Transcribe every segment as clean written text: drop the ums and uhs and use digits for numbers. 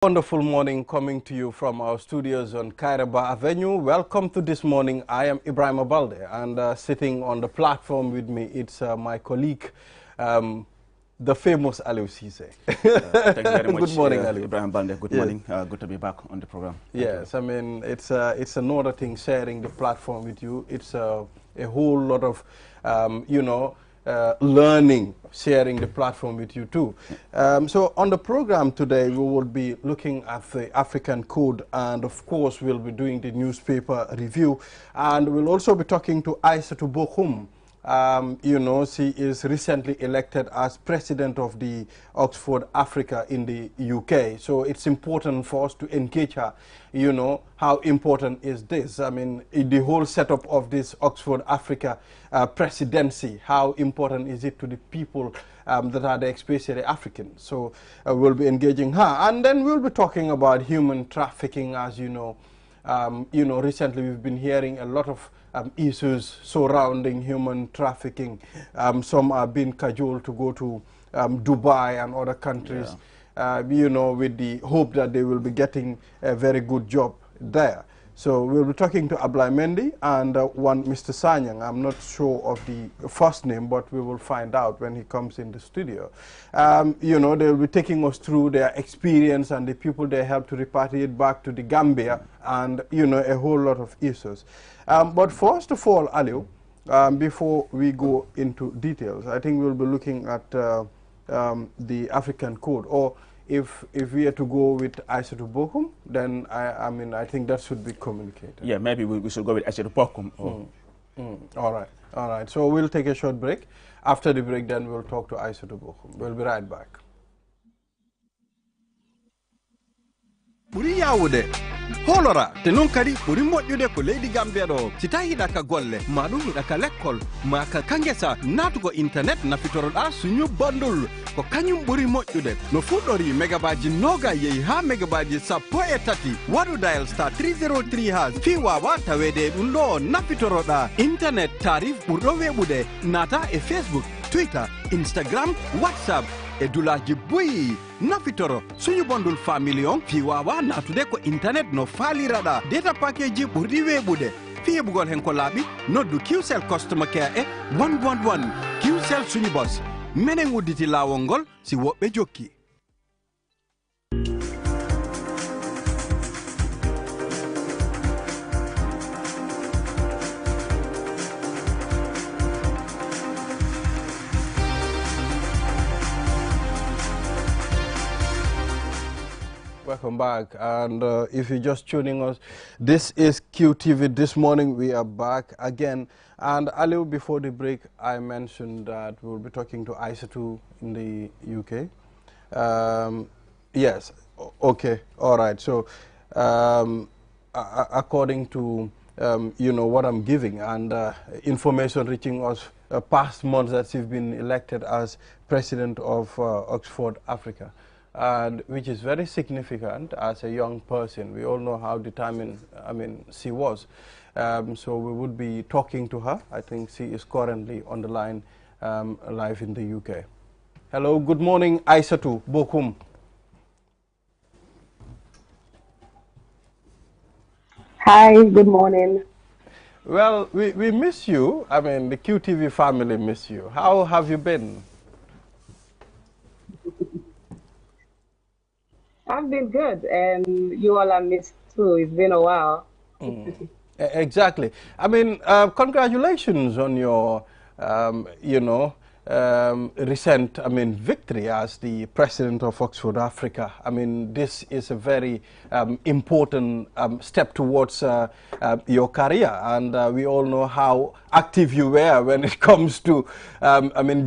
Wonderful morning coming to you from our studios on Kairaba Avenue. Welcome to this morning. I am Ibrahim Abalde, and sitting on the platform with me, it's my colleague, the famous Aliou Cisse. Thank you very much. Good morning, Aliou. Ibrahim Balde, good morning. Good to be back on the program. Yes, I mean, it's another thing sharing the platform with you. It's a whole lot of, learning, sharing the platform with you too. So on the program today, we will be looking at the African Code, and of course, we'll be doing the newspaper review, and we'll also be talking to Aissatou Bokoum. She is recently elected as president of the Oxford Africa in the UK. So it's important for us to engage her. You know, how important is this? I mean, the whole setup of this Oxford Africa presidency, how important is it to the people that are the especially Africans? So we'll be engaging her. And then we'll be talking about human trafficking, as you know. Recently we've been hearing a lot of issues surrounding human trafficking. Some are being cajoled to go to Dubai and other countries, with the hope that they will be getting a very good job there. So we'll be talking to Ablai Mendy and one Mr. Sanyang. I'm not sure of the first name, but we will find out when he comes in the studio. They'll be taking us through their experience and the people they help to repatriate back to the Gambia and, a whole lot of issues. But first of all, Aliou, before we go into details, I think we'll be looking at the African Code, or if we are to go with Aissatou Bokoum, then I think that should be communicated. Yeah, maybe we should go with Aissatou Bokoum. All right. So we'll take a short break. After the break, then we'll talk to Aissatou Bokoum. We'll be right back. Buri yawude holora te non kadi buri moƴƴude ko leydi Gambia ɗo si tawi hiɗa ka golle maɗum hiɗa ka l'école ma ka kangesa natugo internet nafitoroɗa suñu bandol ko kañum ɓuri moƴƴude no fuɗɗori mégabaji noga yehi ha mégabaji sappo e tati waɗu dial star 303 has fi wawa tawede ɗum ɗo nafitoroɗa internet tarif ɓurɗo weɓude nata e Facebook, Twitter, Instagram, WhatsApp e dulaji boyi nafitoro suñu bondul family on fi wawa natude ko internet no faliraɗa data package ji ɓurɗi weɓude fi heɓugol hen ko laaɓi noddu QCell customer care e 111 QCell suñu boss menen udditi lawol ngol si woɓɓe jokki. Welcome back, and if you're just tuning us, this is QTV. This morning we are back again, and Aliou, before the break I mentioned that we'll be talking to Aissatou in the UK. Yes, okay, all right. So according to what I'm giving and information reaching us past months that she's been elected as president of Oxford Africa, and which is very significant as a young person. We all know how determined, she was. So we would be talking to her. I think she is currently on the line live in the UK. Hello, good morning, Aissatou Bokoum. Hi, good morning. Well, we miss you. I mean, the QTV family miss you. How have you been? I've been good, and you all are missed too. It's been a while. Exactly. I mean, congratulations on your, recent, victory as the president of Oxford Africa. I mean, this is a very important step towards your career, and we all know how active you were when it comes to,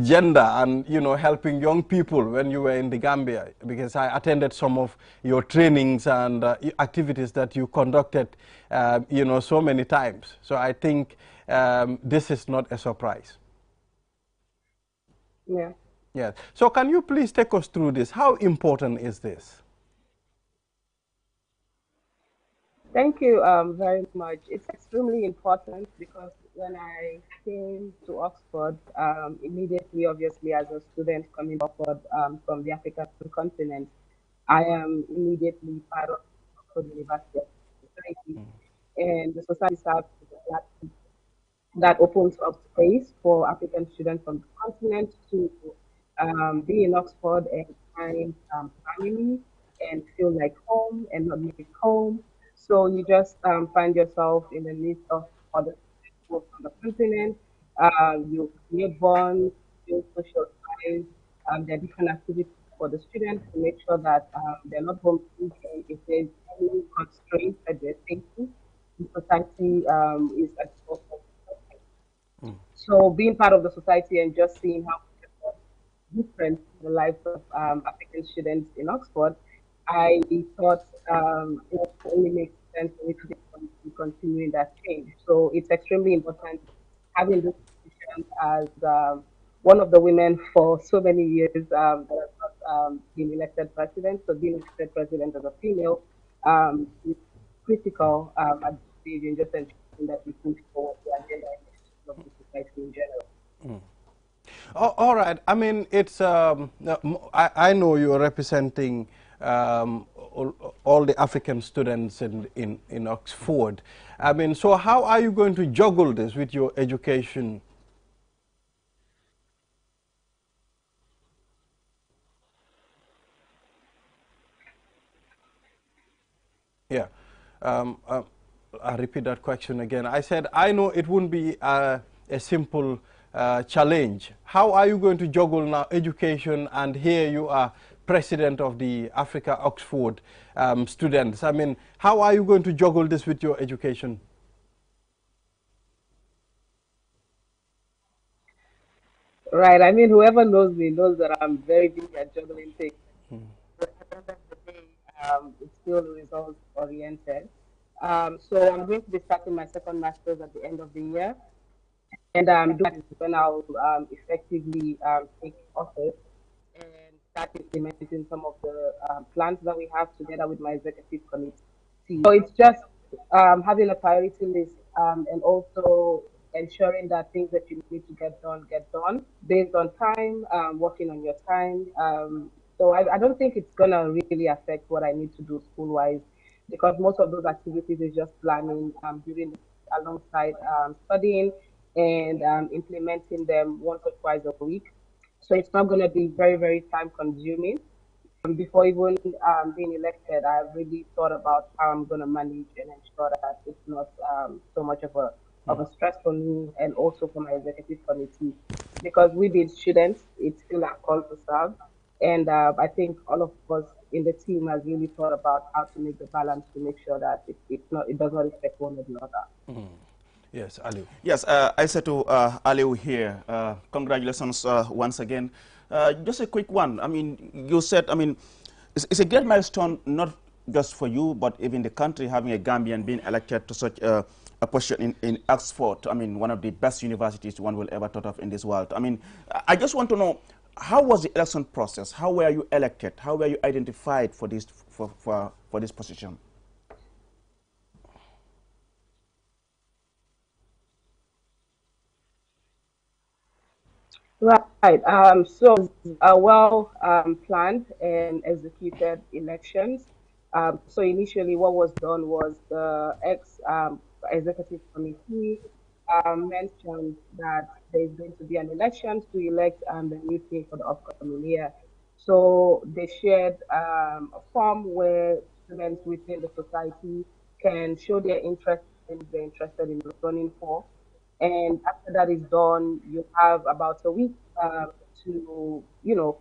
gender and, helping young people when you were in the Gambia, because I attended some of your trainings and activities that you conducted, so many times. So I think this is not a surprise. Yeah. Yeah. So can you please take us through this? How important is this? Thank you very much. It's extremely important because when I came to Oxford, immediately, obviously, as a student coming upward from the African continent, I am immediately part of Oxford University Society, and the society serves as a platform that opens up space for African students from the continent to be in Oxford and find family and feel like home and not miss home. So you just find yourself in the midst of other people from the continent. You create bonds, build social ties. There are different activities for the students to make sure that they're not homesick, and if there's any constraints that they're facing, the society is at the forefront. So being part of the society and just seeing how different the lives of African students in Oxford, I thought it only makes sense for me to continue in that change. So it's extremely important having this position as one of the women for so many years that has not been elected president. So being elected president as a female is critical at this stage in just ensuring that we push forward the agenda and issues of the society in general. All right. I mean, it's. I know you are representing all the African students in Oxford. I mean, so how are you going to juggle this with your education? Yeah. Um, uh, I'll repeat that question again. I said, I know it wouldn't be a simple challenge. How are you going to juggle now education, and here you are president of the Africa Oxford students? I mean, how are you going to juggle this with your education? Right. I mean, whoever knows me knows that I'm very big at juggling things. But at the end of the day, it's still results oriented. So I'm going to be starting my second master's at the end of the year, and that is when I'll effectively take office and start implementing some of the plans that we have together with my executive committee. So it's just having a priority list and also ensuring that things that you need to get done based on time, working on your time. So I don't think it's gonna really affect what I need to do school wise because most of those activities is just planning during alongside studying and implementing them once or twice a week. So it's not going to be very, very time consuming. Before even being elected, I've really thought about how I'm going to manage and ensure that it's not so much of a stress for me and also for my executive committee. Because we being students, it's still our call to serve. And I think all of us in the team has really thought about how to make the balance to make sure that it does not affect one another. Yes, Ali. Yes, I said to Aliu here, congratulations once again. Just a quick one. I mean, you said, I mean, it's a great milestone, not just for you, but even the country having a Gambian being elected to such a position in Oxford. I mean, one of the best universities one will ever thought of in this world. I mean, I just want to know, how was the election process? How were you elected? How were you identified for this position? Right. So well planned and executed elections. So initially, what was done was the ex executive committee mentioned that there's going to be an election to elect the new king for the upcoming year. So they shared a form where students within the society can show their interest in they're interested in running for. And after that is done, you have about a week to,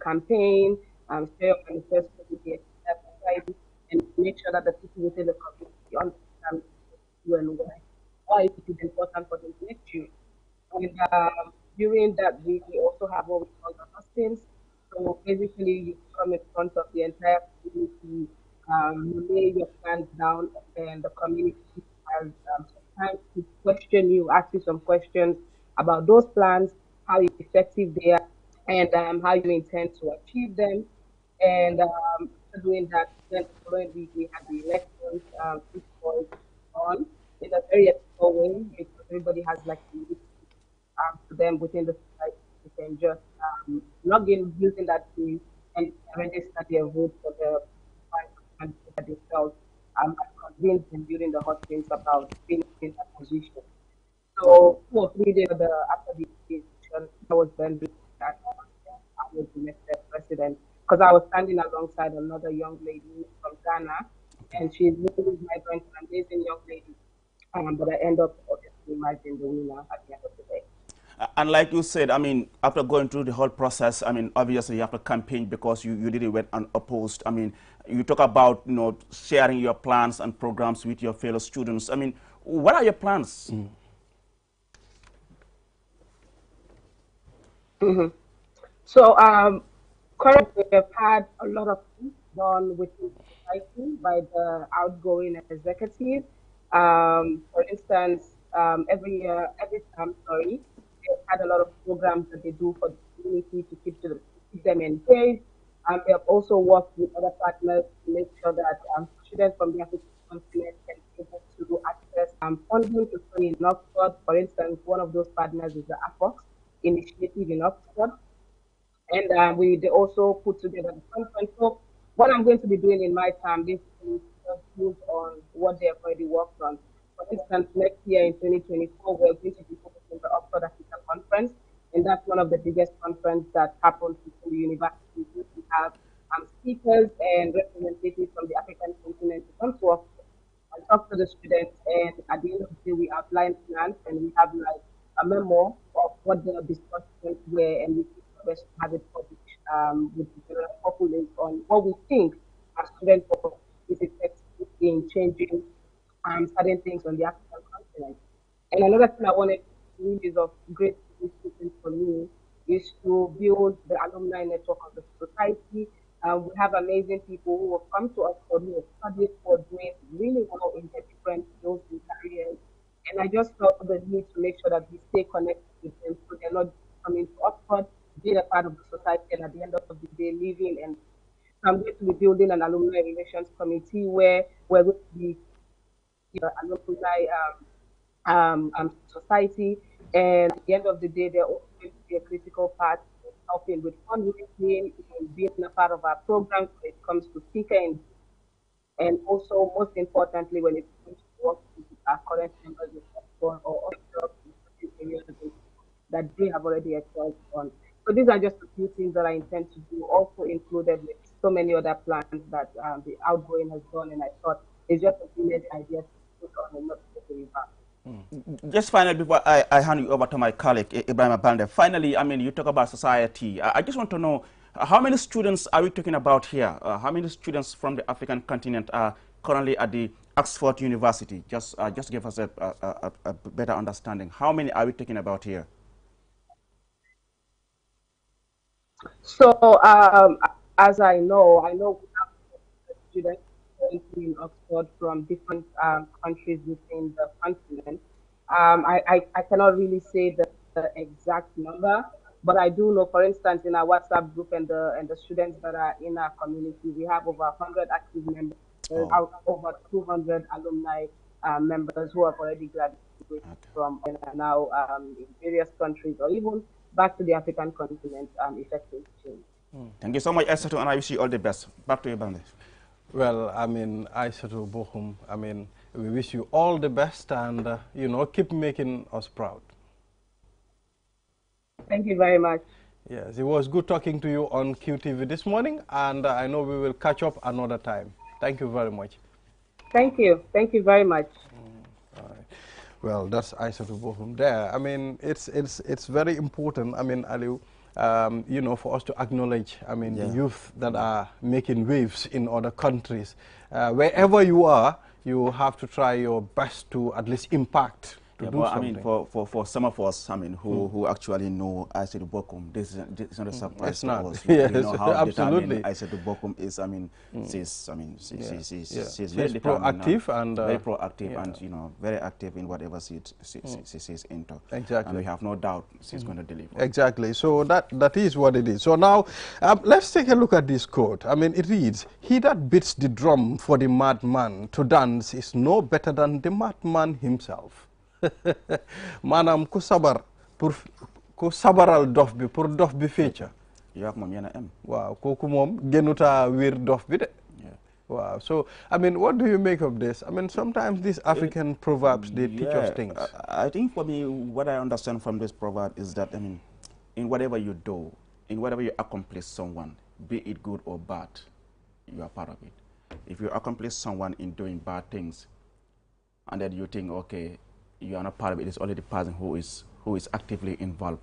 campaign, share your manifesto with the entire society, and make sure that the people within the community understand you and why it is important for them to elect you. And during that week, we also have what we call the hustings. So basically, you come in front of the entire community, you lay your plans down, and the community has some time to question you, ask you some questions about those plans, how effective they are, and how you intend to achieve them. And after doing that, then the following week we had the elections, which was on in a very ethical way because everybody has like to them within the society. You can just log in using that tool and register their vote for the that they felt convinced in during the hot things about being in that position. So 2 or 3 days after the election, I was then that I was elected president because I was standing alongside another young lady from Ghana, and she's really migrant, an amazing young lady. But I end up obviously emerging the winner at the end of the day. And like you said, I mean, after going through the whole process, I mean, obviously you have to campaign because you didn't went unopposed. I mean, you talk about, you know, sharing your plans and programs with your fellow students. I mean, what are your plans? So currently we've had a lot of things done within society by the outgoing executive. For instance, every year, every time, sorry, they've had a lot of programs that they do for the community to keep them engaged. They have also worked with other partners to make sure that students from the African continent can be able to access funding to study in Oxford. For instance, one of those partners is the AFOX initiative in Oxford, and they also put together the conference. So what I'm going to be doing in my time, this is just build on what they have already worked on. For instance, next year in 2024, we're going to be focusing on the Oxford Africa Conference, and that's one of the biggest conferences that happens within the university. We have speakers and representatives from the African continent to come to Oxford and talk to the students. And at the end of the day, we outline plans and we have like a memo of what the discussions were, and we request to have it published with the general populace on what we think as students is effective in changing certain things on the African continent. And another thing I wanted to do is of great significance for me is to build the alumni network of the society. We have amazing people who have come to us for who have studied for doing really well in their different fields and careers. And I just felt the need to make sure that we stay connected with them so they're not coming to Oxford, being a part of the society, and at the end of the day, living. And I'm going to be building an alumni relations committee where we're going to be alumni society. And at the end of the day, they're also going to be a critical part in helping with fundraising and being a part of our programs when it comes to speaking. And also, most importantly, when it comes to work with our current members or other areas that they have already excelled on. So these are just a few things that I intend to do, also included with so many other plans that the outgoing has done. And I thought it's just a brilliant idea to put on and not to take it back. Just finally, before I hand you over to my colleague, Ibrahim Abande, finally, I mean, you talk about society. I just want to know, how many students are we talking about here? How many students from the African continent are currently at the Oxford University? Just give us a better understanding. How many are we talking about here? So, as I know we have students in Oxford from different countries within the continent. I cannot really say the exact number, but I do know, for instance, in our WhatsApp group and the students that are in our community, we have over 100 active members, out of over 200 alumni members who have already graduated from and are now in various countries or even back to the African continent effective change. Thank you so much, Aissatou, and I wish you all the best. Back to you, Bande. Well, I mean, Aissatou Bohum, I mean, we wish you all the best and, you know, keep making us proud. Thank you very much. Yes, it was good talking to you on QTV this morning, and I know we will catch up another time. Thank you very much. Thank you. Thank you very much. All right. Well, that's Aissatou Bohum there. I mean, it's very important. I mean, Aliou, you know, for us to acknowledge, I mean, the youth that are making waves in other countries. Wherever you are, you have to try your best to at least impact. I mean, for some of us, I mean, who actually know Aissatou Bohum, this is not a surprise it's not. to us. Yes, you know how absolutely. determined Aissatou Bohum is. I mean, she's very proactive and very proactive and, you know, very active in whatever she's into. Exactly. And we have no doubt she's going to deliver. Exactly. So that is what it is. So now, let's take a look at this quote. I mean, it reads, "He that beats the drum for the madman to dance is no better than the madman himself." Manam ku sabar pour ku sabaral dof bi pour dof bi fecha yak mom yena am waaw koku mom genuta wir dof bi de Wow. So, I mean, what do you make of this? I mean, sometimes these African proverbs, they teach us things. I think for me, what I understand from this proverb is that, I mean, in whatever you do, in whatever you accomplish someone, be it good or bad, you are part of it. If you accomplish someone in doing bad things, and then you think, okay, you are not part of it, it's only the person who is actively involved,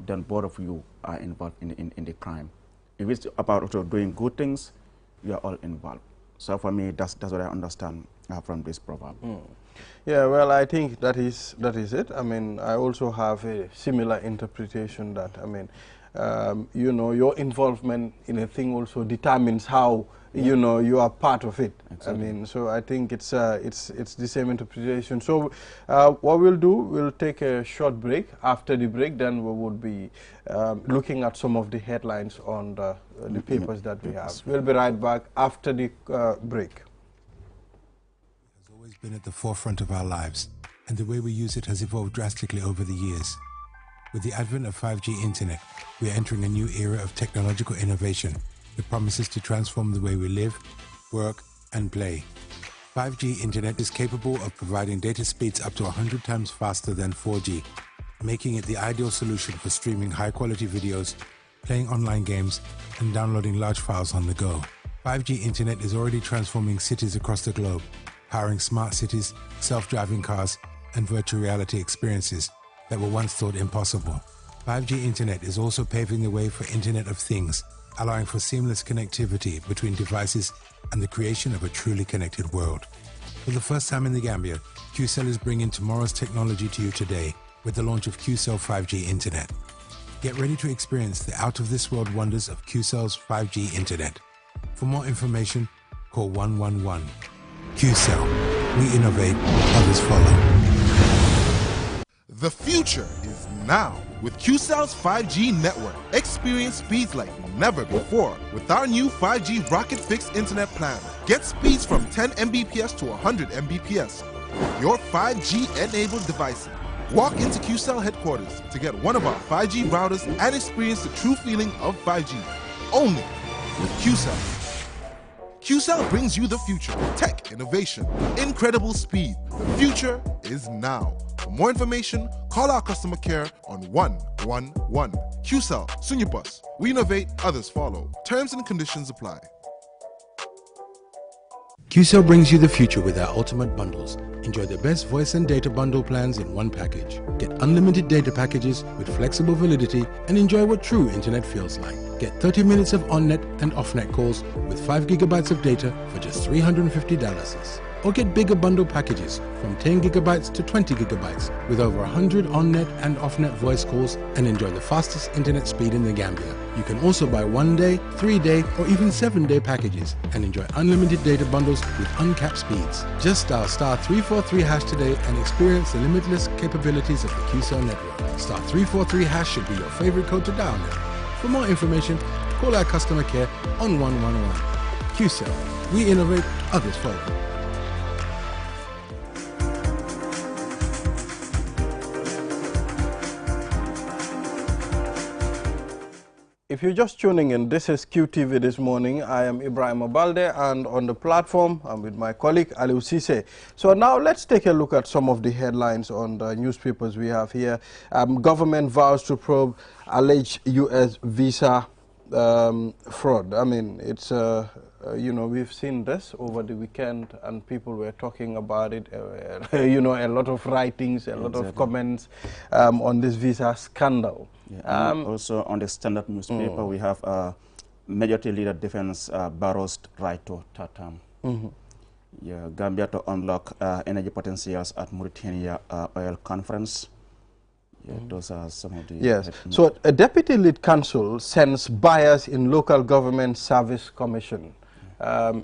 then both of you are involved in the crime. If it's about doing good things, you are all involved. So for me, that's what I understand from this proverb. Yeah, well, I think that is it. I mean, I also have a similar interpretation that, I mean, you know, your involvement in a thing also determines how, you know, you are part of it. Exactly. I mean, so I think it's the same interpretation. So what we'll do, we'll take a short break. After the break, then we would be looking at some of the headlines on the papers that we have. We'll be right back after the break. Has always been at the forefront of our lives, and the way we use it has evolved drastically over the years. With the advent of 5G internet, we are entering a new era of technological innovation that promises to transform the way we live, work, and play. 5G internet is capable of providing data speeds up to 100 times faster than 4G, making it the ideal solution for streaming high-quality videos, playing online games, and downloading large files on the go. 5G internet is already transforming cities across the globe, powering smart cities, self-driving cars, and virtual reality experiences that were once thought impossible. 5G internet is also paving the way for Internet of Things, allowing for seamless connectivity between devices and the creation of a truly connected world. For the first time in the Gambia, QCell is bringing tomorrow's technology to you today with the launch of QCell 5G Internet. Get ready to experience the out-of-this-world wonders of QCell's 5G Internet. For more information, call 111. QCell. We innovate, others follow. The future is now with QCell's 5G network. Experience speeds like never before with our new 5G Rocket Fixed Internet plan. Get speeds from 10 Mbps to 100 Mbps. Your 5G-enabled devices. Walk into QCell headquarters to get one of our 5G routers and experience the true feeling of 5G. Only with QCell. QCell brings you the future. Tech, innovation, incredible speed. The future is now. For more information, call our customer care on 111. QCell, Sunyabus. We innovate, others follow. Terms and conditions apply. QCell brings you the future with our ultimate bundles. Enjoy the best voice and data bundle plans in one package. Get unlimited data packages with flexible validity and enjoy what true internet feels like. Get 30 minutes of on-net and off-net calls with 5 gigabytes of data for just $350. Or get bigger bundle packages from 10 gigabytes to 20 gigabytes with over 100 on-net and off-net voice calls and enjoy the fastest internet speed in the Gambia. You can also buy 1-day, 3-day or even 7-day packages and enjoy unlimited data bundles with uncapped speeds. Just dial *343# today and experience the limitless capabilities of the QCell network. *343# should be your favorite code to dial now. For more information, call our customer care on 111. QCell. We innovate, others follow. If you're just tuning in, this is QTV This Morning. I am Ibrahim Abalde, and on the platform, I'm with my colleague, Aliou Cisse. So now let's take a look at some of the headlines on the newspapers we have here. Government vows to probe alleged U.S. visa fraud. I mean, it's, you know, we've seen this over the weekend, and people were talking about it. You know, a lot of writings, a lot of comments on this visa scandal. Yeah, also on the Standard newspaper, we have Majority Leader defends Barrow's right to third term. Yeah, Gambia to unlock energy potentials at Mauritania Oil Conference. Yeah, those are some of the... Yes. So a deputy lead counsel sends bias in local government service commission.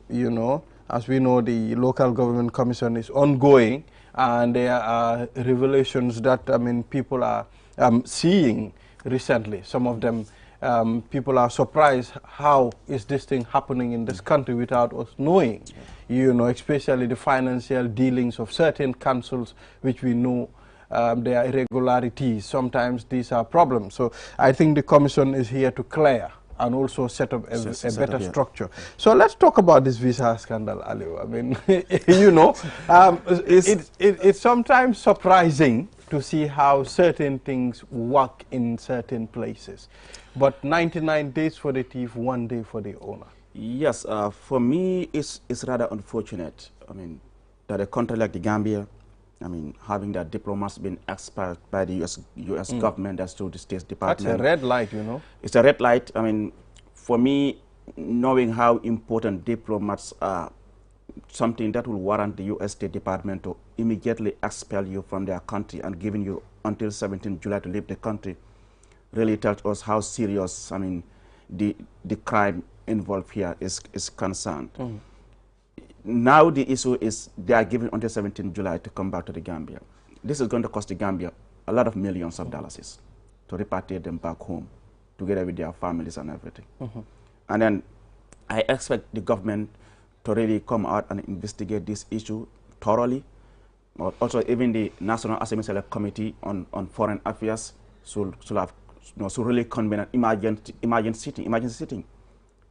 You know, as we know, the local government commission is ongoing, and there are revelations that, I mean, people are seeing recently. Some of them, people are surprised, how is this thing happening in this country without us knowing? You know, especially the financial dealings of certain councils, which we know there are irregularities. Sometimes these are problems. So I think the commission is here to clear and also set up a better structure. So let's talk about this visa scandal, Aliu. I mean, you know, it's sometimes surprising to see how certain things work in certain places. But 99 days for the thief, 1 day for the owner. Yes, for me, it's rather unfortunate. I mean, that a country like the Gambia, I mean, having their diplomats been expelled by the U.S. government as to the State Department. That's a red light, you know. It's a red light. I mean, for me, knowing how important diplomats are, something that will warrant the U.S. State Department to immediately expel you from their country and giving you until 17 July to leave the country, really tells us how serious, I mean, the crime involved here is concerned. Now the issue is they are given until 17 July to come back to the Gambia. This is going to cost the Gambia a lot of millions of dollars to repatriate them back home together with their families and everything. And then I expect the government to really come out and investigate this issue thoroughly. Also, even the National Assembly Select Committee on Foreign Affairs should really convene an emergency sitting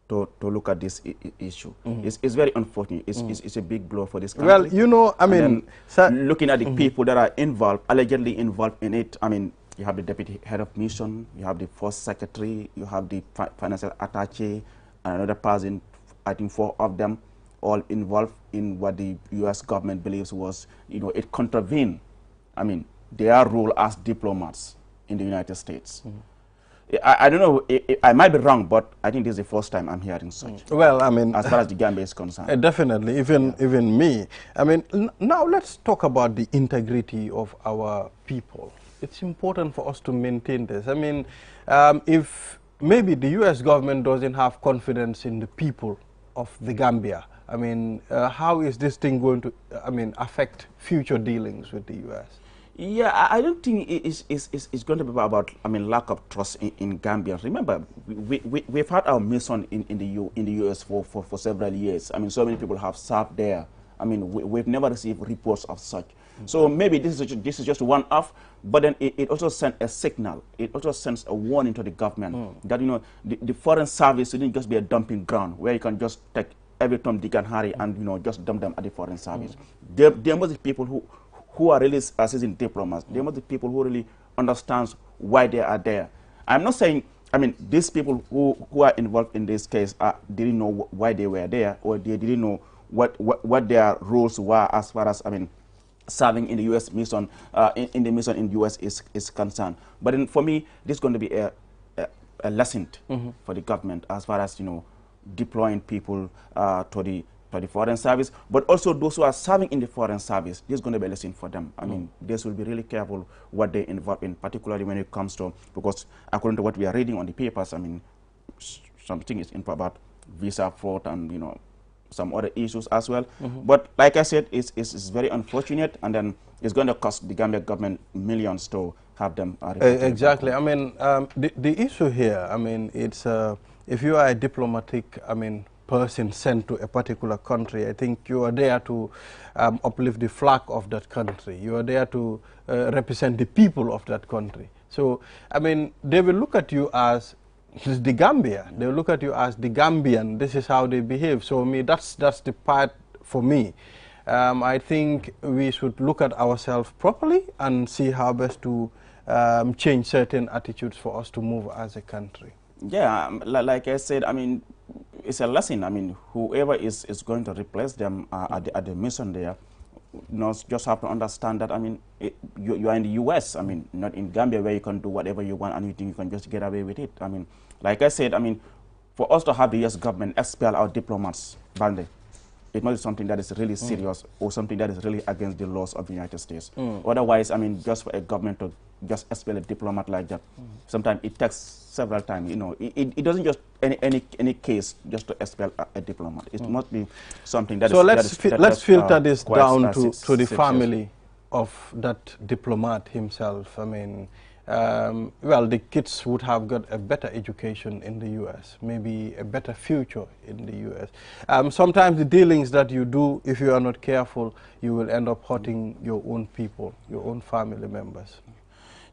to look at this issue. It's very unfortunate. It's a big blow for this country. Well, you know, I mean, looking at the people that are involved, allegedly involved in it, I mean, you have the deputy head of mission, you have the first secretary, you have the financial attaché, and another person, I think 4 of them, all involved in what the U.S. government believes was, you know, it contravened, I mean, their role as diplomats in the United States. I don't know, I might be wrong, but I think this is the first time I'm hearing such. Well, I mean, as far as the Gambia is concerned. Definitely, even me. I mean, now let's talk about the integrity of our people. It's important for us to maintain this. I mean, if maybe the U.S. government doesn't have confidence in the people of the Gambia, I mean, how is this thing going to, I mean, affect future dealings with the U.S.? Yeah, I don't think it's going to be about, I mean, lack of trust in Gambia. Remember, we've had our mission in the U.S. for several years. I mean, so many people have served there. I mean, we've never received reports of such. So maybe this is just one off, but then it also sends a signal. It also sends a warning to the government that, you know, the foreign service shouldn't just be a dumping ground where you can just take every Tom, Dick, and Harry and, you know, just dump them at the foreign service. There must be people who are really assisting diplomats. There must be people who really understands why they are there. I'm not saying, I mean, these people who are involved in this case didn't know why they were there, or they didn't know what their roles were as far as, I mean, serving in the U.S. mission, in the mission in the U.S. is concerned. But then for me, this is going to be a lesson for the government as far as, you know, deploying people to the foreign service, but also those who are serving in the foreign service. This is going to be a lesson for them. I mean, they should be really careful what they involve in, particularly when it comes to, because according to what we are reading on the papers, I mean, something is in about visa fraud and, you know, some other issues as well. But like I said, it's very unfortunate, and then it's going to cost the Gambia government millions to have them. Exactly. I mean, the issue here, I mean, it's if you are a diplomatic, I mean, person sent to a particular country, I think you are there to uplift the flag of that country. You are there to represent the people of that country. So, I mean, they will look at you as the Gambia. They will look at you as the Gambian. This is how they behave. So, me, that's the part for me. I think we should look at ourselves properly and see how best to change certain attitudes for us to move as a country. Yeah, like I said, I mean, it's a lesson. I mean, whoever is going to replace them at the mission there, you know, just have to understand that, I mean, you are in the U.S., I mean, not in Gambia where you can do whatever you want and you think you can just get away with it. I mean, like I said, I mean, for us to have the U.S. government expel our diplomats, Bande, it must be something that is really serious or something that is really against the laws of the United States. Otherwise, I mean, just for a government to just expel a diplomat like that, sometimes it takes several times. You know, it doesn't just any case just to expel a diplomat. It must be something that so is. So let's filter this down to the family of that diplomat himself. I mean, well, the kids would have got a better education in the U.S., maybe a better future in the U.S. Sometimes the dealings that you do, if you are not careful, you will end up hurting your own people, your own family members.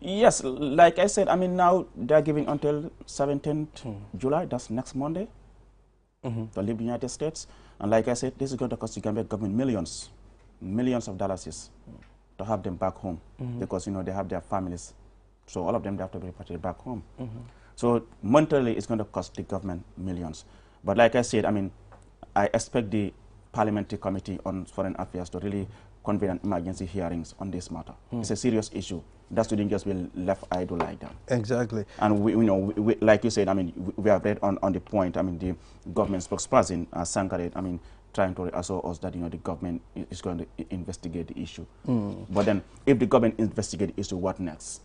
Yes, like I said, I mean, now they're giving until 17th July, that's next Monday, to leave the United States. And like I said, this is going to cost the Gambia government millions of dollars to have them back home because, you know, they have their families. So all of them, they have to be repatriated back home. So monetarily, it's going to cost the government millions. But like I said, I mean, I expect the Parliamentary Committee on Foreign Affairs to really convene an emergency hearings on this matter. It's a serious issue. That shouldn't just be left idle like that. Exactly. And we, you know, like you said, I mean, we have read on the point, I mean, the government spokesperson, Sankare, I mean, trying to assure us that, you know, the government is going to investigate the issue. But then, if the government investigates the issue, what next?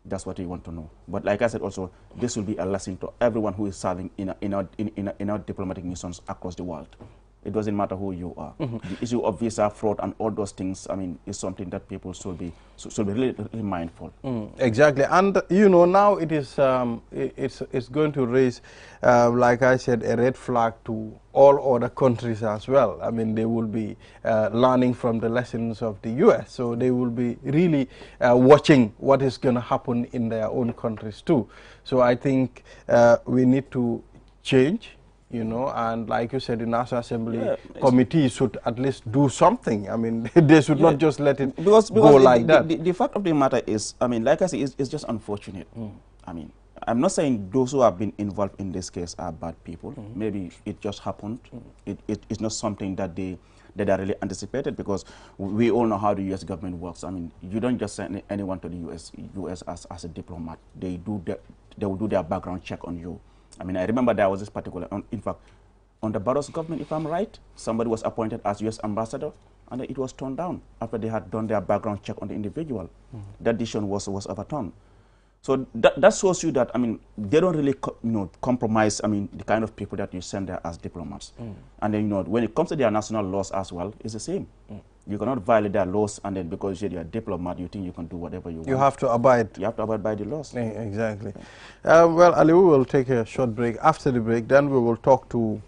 That's what we want to know. But like I said also, this will be a lesson to everyone who is serving in our diplomatic missions across the world. It doesn't matter who you are. The issue of visa fraud and all those things, I mean, is something that people should be really mindful. Exactly, and you know, now it is it's going to raise, like I said, a red flag to all other countries as well. I mean, they will be learning from the lessons of the U.S., so they will be really watching what is going to happen in their own countries too. So I think we need to change. You know, and like you said, the National Assembly committee should at least do something. I mean, they should not just let it go like that. The fact of the matter is, I mean, like I said, it's just unfortunate. I mean, I'm not saying those who have been involved in this case are bad people. Maybe it just happened. It's not something that they are really anticipated, because we all know how the U.S. government works. I mean, you don't just send anyone to the U.S. as a diplomat. They will do their background check on you. I mean, I remember there was this particular, in fact, on the Barrow's government, if I'm right, somebody was appointed as U.S. ambassador, and it was turned down after they had done their background check on the individual. That decision was overturned. So that shows you that, I mean, they don't really, compromise, I mean, the kind of people that you send there as diplomats. And then, you know, when it comes to their national laws as well, it's the same. You cannot violate their laws, and then because you're a diplomat, you think you can do whatever you want. You have to abide. You have to abide by the laws. Exactly. Well, Ali, we will take a short break. After the break, then we will talk to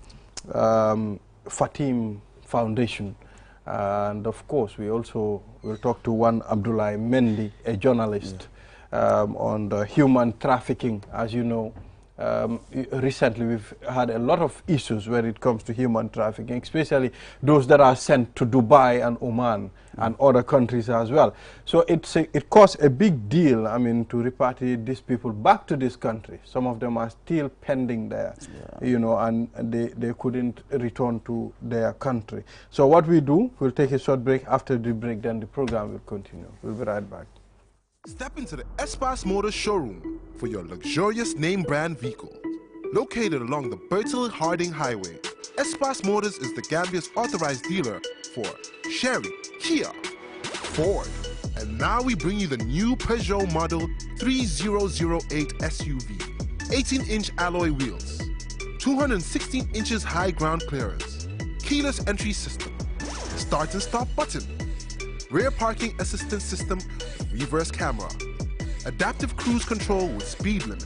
Fatim Foundation. And of course, we also will talk to one Abdullah Mendy, a journalist, on the human trafficking. As you know, recently we've had a lot of issues when it comes to human trafficking, especially those that are sent to Dubai and Oman and other countries as well. So it costs a big deal, I mean, to repatriate these people back to this country. Some of them are still pending there, you know, and they couldn't return to their country. So what we do, we'll take a short break. After the break, then the program will continue. We'll be right back. Step into the Espas Motors showroom for your luxurious name brand vehicle. Located along the Bertil Harding Highway, Espas Motors is the Gambia's authorized dealer for Chery, Kia, Ford, and now we bring you the new Peugeot model 3008 SUV. 18-inch alloy wheels, 216 inches high ground clearance, keyless entry system, start and stop button, rear parking assistance system, reverse camera, adaptive cruise control with speed limit,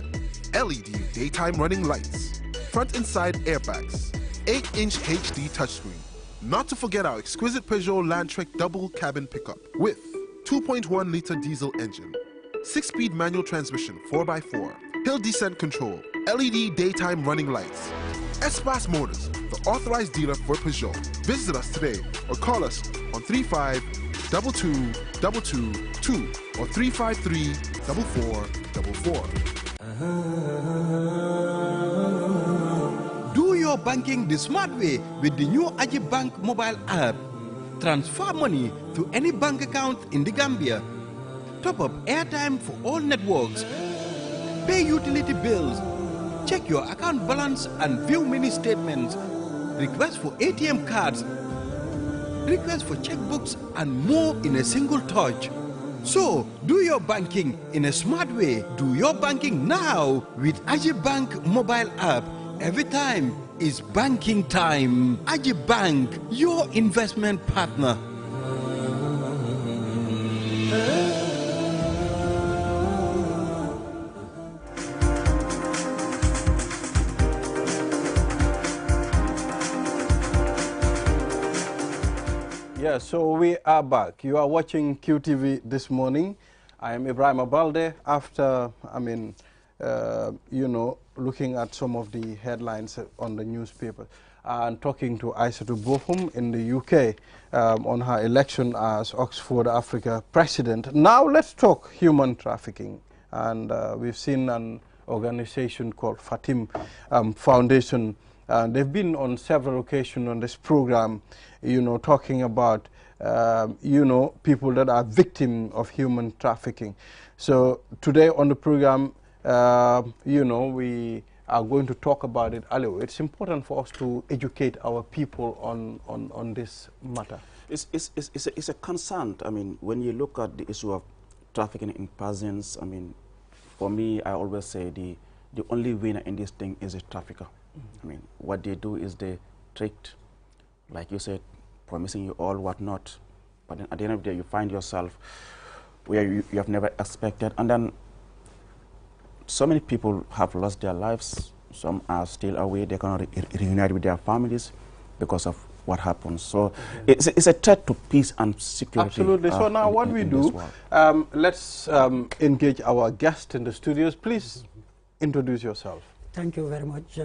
LED daytime running lights, front and side airbags, 8-inch HD touchscreen. Not to forget our exquisite Peugeot Landtrek double cabin pickup with 2.1-liter diesel engine, 6-speed manual transmission 4x4, hill descent control, LED daytime running lights. Espas Motors, the authorized dealer for Peugeot. Visit us today or call us on 35-2222 or 353-4444. Do your banking the smart way with the new Aji Bank mobile app. Transfer money to any bank account in the Gambia. Top up airtime for all networks. Pay utility bills. Check your account balance and view mini statements. Request for ATM cards. Request for checkbooks and more in a single touch. So, do your banking in a smart way. Do your banking now with Aji Bank mobile app. Every time is banking time. Aji Bank, your investment partner. Yeah, so we are back. You are watching QTV this morning, I am Ibrahim Abalde. After, looking at some of the headlines on the newspaper and talking to Aissatou Bohum in the UK on her election as Oxford Africa president. Now let's talk human trafficking. And we've seen an organization called Fatim Foundation. They've been on several occasions on this program, talking about, people that are victims of human trafficking. So today on the program, we are going to talk about it. Aliou, it's important for us to educate our people on this matter. It's a concern. I mean, when you look at the issue of trafficking in persons, I mean, for me, I always say the only winner in this thing is a trafficker. I mean, what they do is they trick, like you said, promising you all whatnot, but then at the end of the day, you find yourself where you have never expected, and then so many people have lost their lives. Some are still away. They cannot reunite with their families because of what happens. So it's a threat to peace and security. Absolutely. So now what we do, let's engage our guest in the studios. Please introduce yourself. Thank you very much,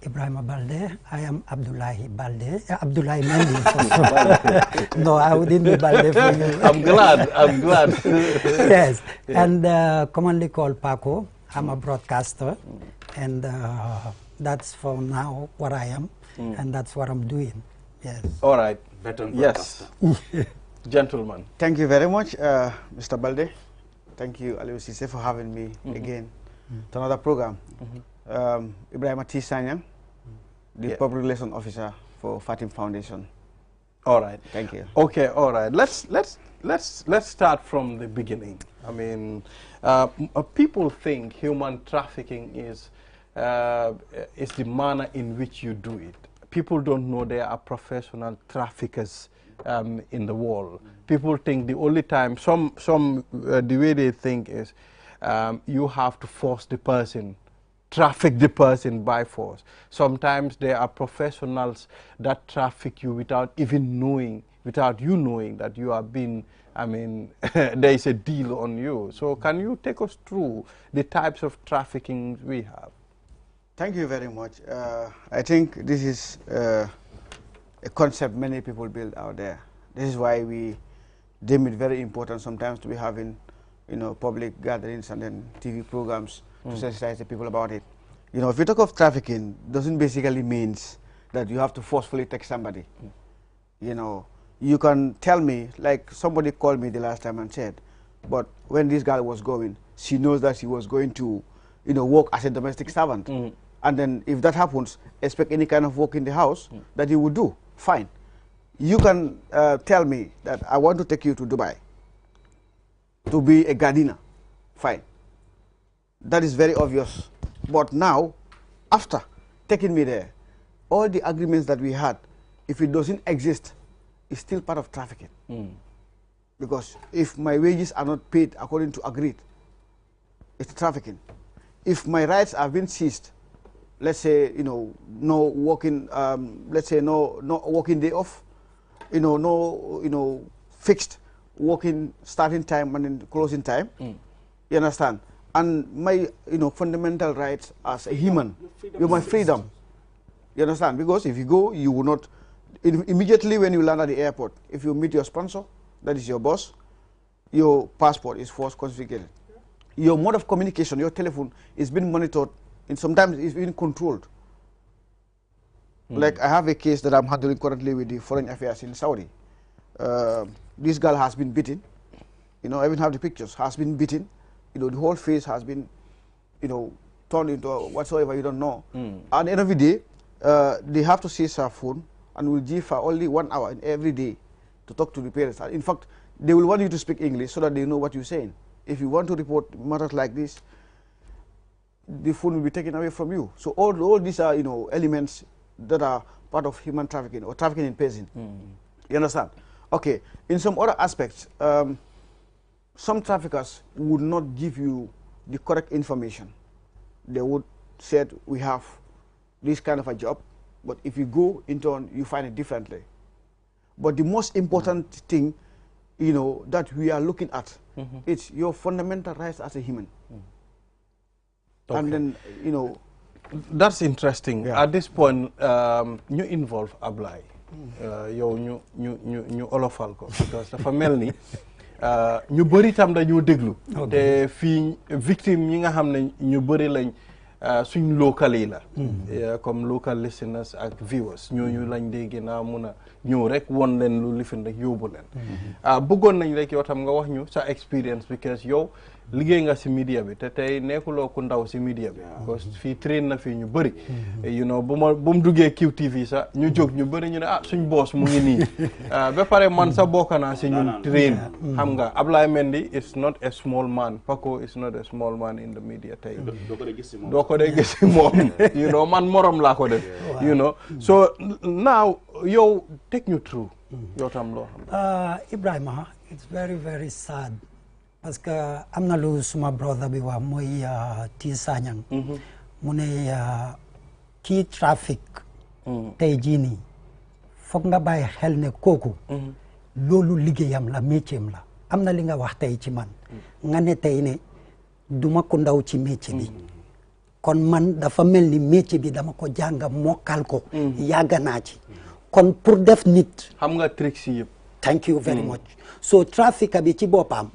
Ibrahim Balde. I am Abdullahi Balde. Abdullahi Mendy. No, I wouldn't be Balde for you. I'm glad. Yes, and commonly called Paco. I'm a broadcaster, and that's for now what I am, and that's what I'm doing. Yes. All right. Better yes. Gentlemen. Thank you very much, Mr. Balde. Thank you, Aliou Cissé, for having me again to another program. Ibrahim Sanyang, the Public Relations Officer for Fatim Foundation. All right. Thank you. Okay. All right. Let's start from the beginning. I mean, people think human trafficking is the manner in which you do it. People don't know there are professional traffickers in the world. People think the only time the way they think is you have to force the person, traffic the person by force. Sometimes there are professionals that traffic you without even knowing, without you knowing that you are being, there is a deal on you. So can you take us through the types of trafficking we have? Thank you very much. I think this is a concept many people build out there. This is why we deem it very important sometimes to be having, public gatherings and then TV programs to sensitize the people about it. If you talk of trafficking, doesn't basically means that you have to forcefully take somebody. You can tell me, like somebody called me the last time and said, but when this girl was going, she knows that she was going to, work as a domestic servant. And then if that happens, expect any kind of work in the house that you would do. Fine. You can tell me that I want to take you to Dubai to be a gardener. Fine. That is very obvious. But now, after taking me there, all the agreements that we had, if it doesn't exist, it's still part of trafficking. Because if my wages are not paid according to agreed, it's trafficking. If my rights have been seized, let's say, no working, let's say no working day off, no, fixed working starting time and then closing time. You understand? And my, fundamental rights as a human, my freedom. You understand? Because if you go, you will not, immediately when you land at the airport, if you meet your sponsor, that is your boss, your passport is forced confiscated. Your mode of communication, your telephone, is being monitored, and sometimes it's being controlled. Like I have a case that I'm handling currently with the Foreign Affairs in Saudi. This girl has been beaten. I even have the pictures. Has been beaten. The whole face has been, turned into whatsoever you don't know. At the end of the day, they have to seize her phone and will give her only 1 hour in every day to talk to the parents. In fact, they will want you to speak English so that they know what you're saying. If you want to report matters like this, the phone will be taken away from you. So all these are, elements that are part of human trafficking or trafficking in person. You understand? Okay. In some other aspects, some traffickers would not give you the correct information. They would say, we have this kind of a job, but if you go into you find it differently. But the most important thing you know, that we are looking at. It's your fundamental rights as a human. Okay. And then, you know, that's interesting. Yeah. At this point, you involve Ablay. Yow ñu olofal ko because dafa mel ni ñu bëri tam dañoo déglu. te fii victime ñi nga xam ne ñu bëri lañ suñ local yi la. comme local listeners ak viewers ñooñu lañ dee gën a mun a ñëw rek won leen lu lifin rek yóbbu leen. bëggoon nañ rek yow tam nga wax ñu sa experience because yow liggéey nga si media bi te tey nekkuloo ku ndaw si media bi. parce que fii train na fii ñu bëri. you know bu mu duggee QTV sax ñu jóg ñu bëri ñu ne suñ boss mu ngi nii. ba pare man sa bokk naa si ñun train. xam nga Ablaye Mendy is not a small man. Paco is not a small man in the media tey. doo ko dee gis si moom. you know man morom laa ko def. you know so now yow take ñu through. yow tam loo xam. Ibrahima it's very very sad. parce que am na lu suma brother bi wax mooy T Sanyang mu ne kii trafic tey jii nii foog nga bàyyi xel ne kooku loolu liggéeyam la métier la am na li nga wax tey ci man nga ne tey ne duma ko ndaw ci métier bi kon man dafa mel ni métier bi dama ko jàng mokkal ko yàgg naa ci kon pour def nit xam nga tricks yëpp thank you very much so trafic bi ci boppam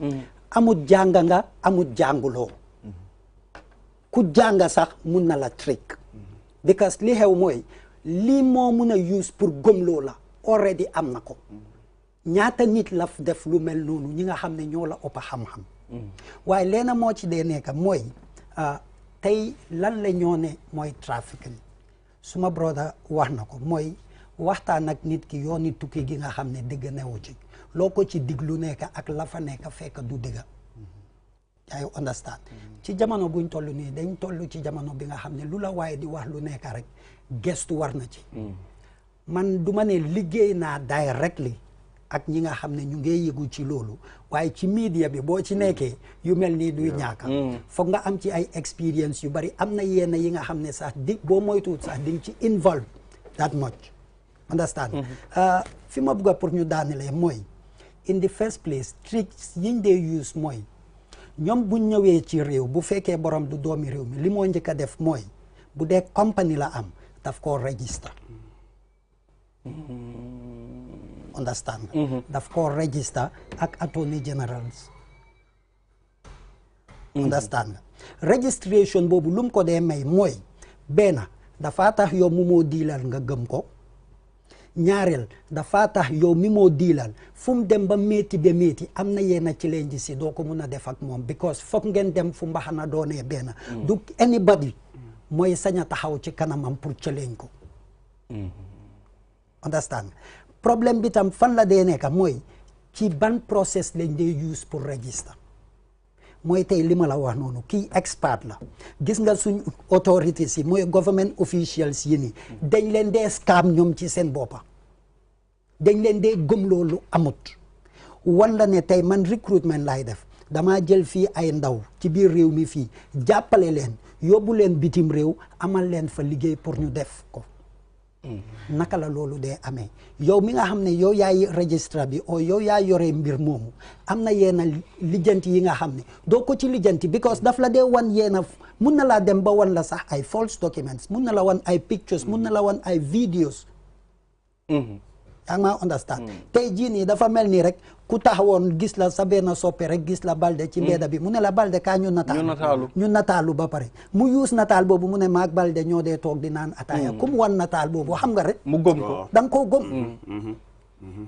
amut jàng nga amut jànguloo ku jàng sax mun na la trick because li xew mooy lii moo mun a use pour gëmloo la already am na ko ñaata nit la def lu mel noonu ñi nga xam ne ñoo la ëpp xam-xam waaye leena moo ci dee nekk mooy tey lan la ñoo ne mooy trafficking suma brother wax na ko mooy waxtaan ak nit ki yooni tukki gi nga xam ne dëgg newu ci loo ko ci diglu nekk ak la fa nekk fekk du dëgg yaa understand ci jamono buñ toll nii dañ toll ci jamono bi nga xam ne lu la waaye di wax lu nekk rek gestu war na ci man du ma ne liggéey naa directly ak ñi nga xam ne ñu ngi yëgu ci loolu waaye ci media bi boo ci nekkee yu mel nii duy ñàkk foog nga am ci ay experience yu bari am na yenn yi nga xam ne sax di boo moytuwut sax di nga ci involve that much understand fi ma bëgg pour ñu daanelee mooy in the first place tricks yiñ dee use mooy ñoom buñ ñëwee ci réew bu fekkee borom du doomi réew mi li moo njëkk a def mooy bu dee compagnie la am daf koo register understand daf koo register ak attorney generals understand registration boobu lu mu ko dee may mooy benn dafa tax yow mu moo diilal nga gëm ko ñaareel dafa tax yow mi moo diilal fu mu dem ba métti ba métti am na yenn ci leen ji si doo ko mun a def ak moom because foog ngeen dem fu mbaxana doonee benn du anybody mooy sañ a taxaw ci kanamam pour challenge ko understand problème bi tam fan la dee nekk mooy ci ban process lañ dee use pour register mooy tey li ma la wax noonu kii expert la gis nga suñ authorities yi mooy government officials yi ni dañ leen dee scam ñoom ci seen boppa dañ leen dee gëm loolu amut wan la ne tey man recruitment laay def damaa jël fii ay ndaw ci biir réew mi fii jàppale leen yóbbu leen bitim réew amal leen fa liggéey pour ñu def ko naka la loolu dee amee yow mi nga xam ne yow yaay registre bi o yow yaa yore mbir moomu am na yenn lijjanti yi nga xam ne doo ko ci lijjanti because daf la dee wan yenn mun na laa dem ba wan la sax ay false documents mun na la wan ay pictures mun na la wan ay videos yaa ngi maa understand tey jii nii dafa mel ni rek ku taxawoon gis la sa benn soppe rek gis la Balde ci mbedda bi mu ne la Balde kaa ñu nataalu ba pare mu yuus nataal boobu mu ne maag Balde ñoo dee toog di naan ataaya comme wan nataal boobu xam nga rek mu gëm ko da nga koo gëm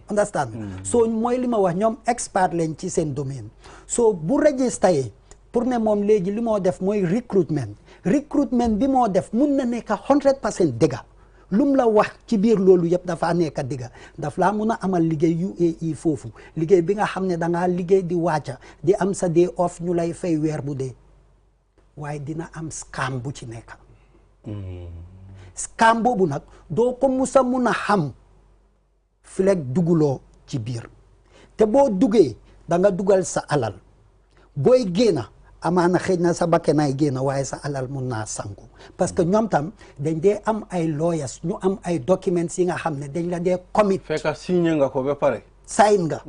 understand so mooy li ma wax ñoom expert lañ ci seen domaine so bu registré pour ne moom léegi li moo def mooy recruitment bi moo def mun na nekk 100% dëgga lum la wax ci biir loolu yëpp dafa nekk digga daf laa mun a amal liggéey UAE foofu liggéey bi nga xam ne da ngaa liggéey di wàcca di am sa day off ñu lay fay weer bu dee waaye dina am scam bu ci nekk scam boobu nag doo ko musa mun a xam fileeg duguloo ci biir te boo duggee da nga dugal sa alal booy génna amaana xëy na sa bakkenaay génn waaye sa alal mun naa sanku parce que ñoom tam dañ dee am ay lawyers ñu am ay documents yi nga xam ne dañ la dee commit fekk signé nga ko ba pare sign nga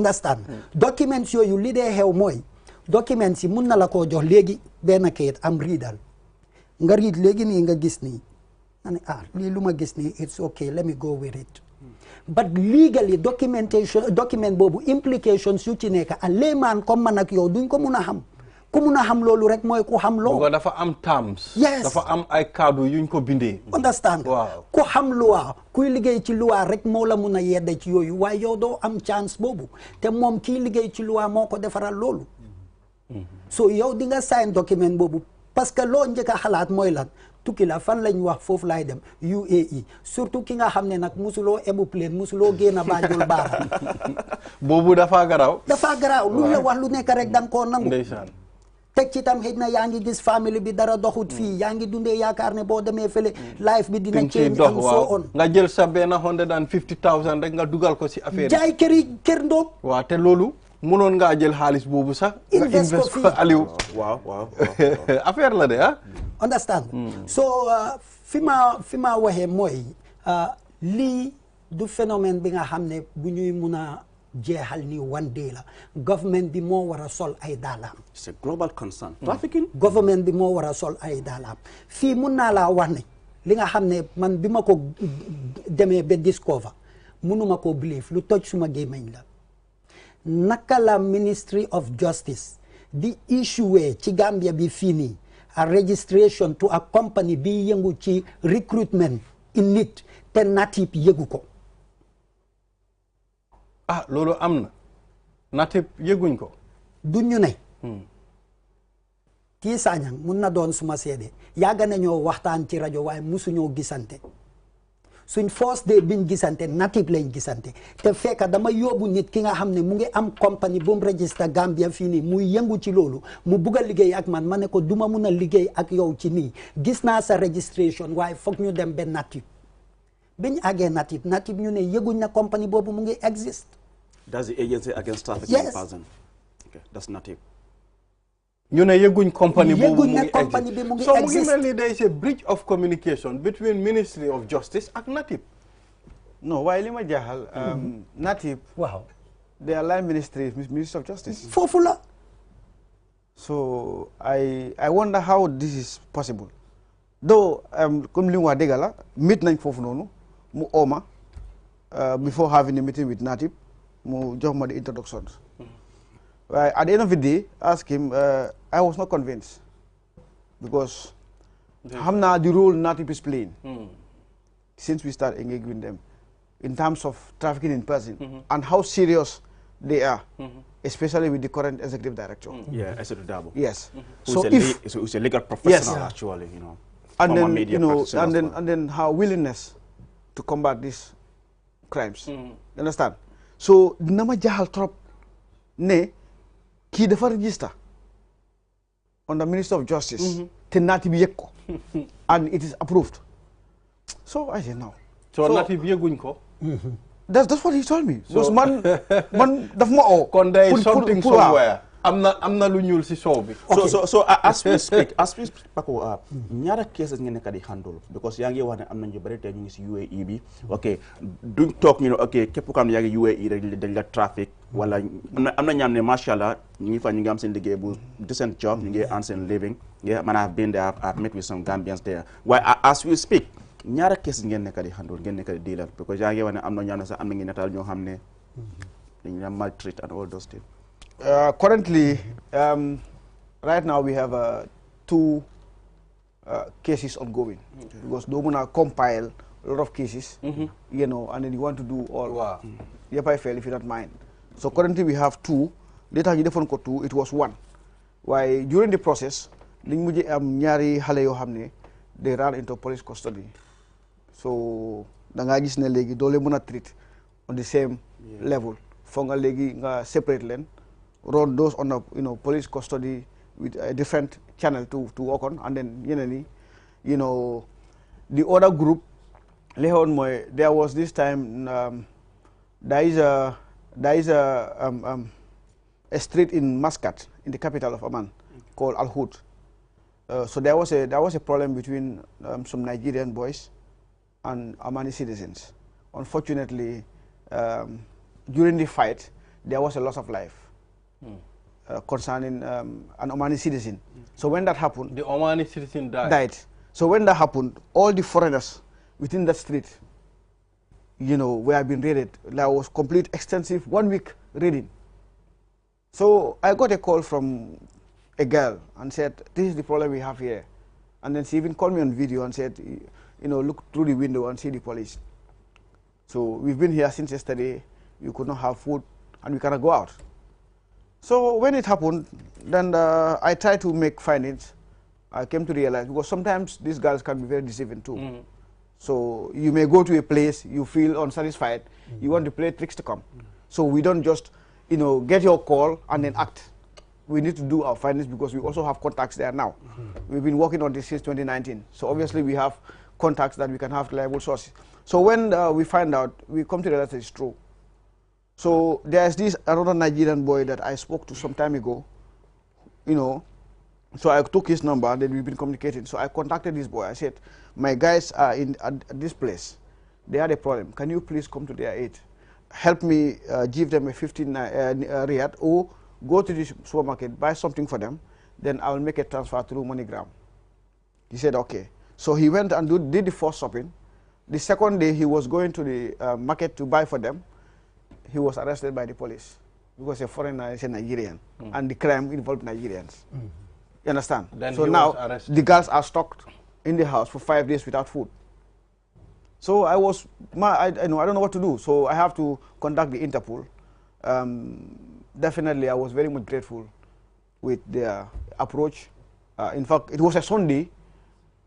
understand documents yooyu li dee xew mooy documents yi mun na la koo jox léegi benn kayit am riidal nga riid léegi nii nga gis nii nga ne lii lu ma gis nii it's okay let me go with it but legally document boobu implications yu ci nekk a layman comme man ak yow duñ ko mun a xam ku mun a xam loolu rek mooy ku xam loo dafa am terms yes dafa am ay kaddu yuñ ko bindee understand ku xam loi kuy liggéey ci loi rek moo la mun a yedda ci yooyu waaye yow doo am chance boobu te moom kii liggéey ci loi moo ko defaral loolu so yow di nga sign document boobu parce que loo njëkk a xalaat mooy lan tukki la fan lañ wax foofu laay dem UAE surtout ki nga xam ne nag musuloo ebu plane musuloo génn a Banjul baara boobu dafa garaaw lu la wax lu nekk rek da nga koo nangu ndeysaan teg ci tam xëy na yaa ngi gis famille bi dara doxut fii yaa ngi dundee yaakaar ne boo demee fële life bi dina change and so on nga jël sa benn 150,000 rek nga dugal ko si affaire jaay kër ndoog waaw te loolu mënoon ngaa jël xaalis boobu sax nga invest ko Aliou waaw affaire la de understand so fi ma waxee mooy lii du phénomène bi nga xam ne bu ñuy mun a jeexal ni one day la government bi moo war a sol ay daalaam it's a global concern trafficking government bi moo war a sol ay daalaam fii mun naa laa wax ne li nga xam ne man bi ma ko demee ba discover munuma ko believe lu toj suma gémmiñ la naka la Ministry of Justice di issue ci Gambia bi fii nii a registration to a company bi yëngu ci recruitment in nit te natib yëgu ko loolu am na natib yëguñ ko du ñu ne kii Sanyang mun na doon suma seede yàgg nañoo waxtaan ci rajo waaye musuñoo gisante suñ first day biñ gisante natib lañ gisante te fekk dama yóbbu nit ki nga xam ne mu ngi am compagnie bu mu register Gambia fii nii muy yëngu ci loolu mu bugg a liggéey ak man ma ne ko duma mun a liggéey ak yow ci nii gis naa sa registration waaye foog ñu dem ba natib biñ àggee natib ñu ne yëguñ na compagnie boobu mu ngi exist. That's the agency against trafficking in person. Okay, that's natib. ñu ne yëguñ compagnie boobu mu ngi so mu ngi mel ni there is a breach of communication between Ministry of Justice ak natib. No, waaye li ma jaaxal natib waaw their line ministry is Ministry of Justice. foofu la. So I wonder how this is possible. Though comme li mu wax dëgg la meet nañ foofu noonu mu ooma before having a meeting with natib mu jox ma the introductions. At the end of the day, ask him, I was not convinced because Hamna, the role natib is playing since we start engaging with them in terms of trafficking in person and how serious they are, especially with the current executive director. Yeah, Executive Dabo. Yes. Who's a legal professional, actually, you know. And then, and then her willingness to combat these crimes. You understand? So, nama jahal trop ne. Kii dafa register on the Minister of Justice te natib yëg ko and it is approved. So I say no. So natib yëguñ ko. That's what he told me. So man daf ma oo. Kon there is something somewhere. am na lu ñuul si soow bi. So as we speak Paco ñaara cases ngeen nekk di handle because yaa ngi wax ne am na ñu bari te ñu ngi si UAE bi ok duñ toog ñu ne ok képp ko am ne yaa ngi UAE rek dañ la trafic wala am na ñaam ne macha allah ñu ngi fa ñu ngi am seen liggéey bu decent job ñu ngi earn seen living yeah man I've been there I've met with some Gambians there waaye as we speak ñaara cases ngeen nekk di handle ngeen nekk di dealal because yaa ngi wax ne am na ñaam ne sax am na ngi nataal ñoo xam ne dañ la maltreat and all those things. Currently, right now we have 2 cases ongoing because they want to compile a lot of cases, you know, and then you want to do all. Wow. I fail if you don't mind. So currently we have 2. Later you defon ko 2. It was 1. Why during the process, ñaari xale yoo xam ne they ran into police custody. So da nga gis ne léegi doo leen mën a treat on the same level. Foo nga léegi nga separate leen. Run those on a police custody with a different channel to work on, and then you know the other group there was this time there is a street in Muscat in the capital of Oman called Al Hood. So there was a problem between some Nigerian boys and Omani citizens. Unfortunately, during the fight there was a loss of life concerning an Omani citizen. So when that happened, the Omani citizen died. So when that happened, all the foreigners within that street, you know, were being raided. There was complete extensive 1 week raiding. So I got a call from a girl and said, this is the problem we have here. And then she even called me on video and said, you know, look through the window and see the police. So we've been here since yesterday. We could not have food and we cannot go out. So when it happened, then I tried to make findings. I came to realize, because sometimes these girls can be very deceiving too. So you may go to a place, you feel unsatisfied, you want to play tricks to come. So we don't just, you know, get your call and then act. We need to do our findings because we also have contacts there now. We've been working on this since 2019. So obviously we have contacts that we can have reliable sources. So when we find out, we come to realize it's true. So there's this another Nigerian boy that I spoke to some time ago, you know. So I took his number and then we've been communicating. So I contacted this boy. I said, my guys are at this place. They had a problem. Can you please come to their aid? Help me give them a 15 riyad, or go to the supermarket, buy something for them. Then I will make a transfer through MoneyGram. He said, okay. So he went and did the first shopping. The second day he was going to the market to buy for them. He was arrested by the police because a foreigner is a Nigerian and the crime involved Nigerians. You understand? Then so now the girls are stuck in the house for 5 days without food. So I don't know what to do. So I have to contact the Interpol. Definitely, I was very much grateful with their approach. In fact, it was a Sunday,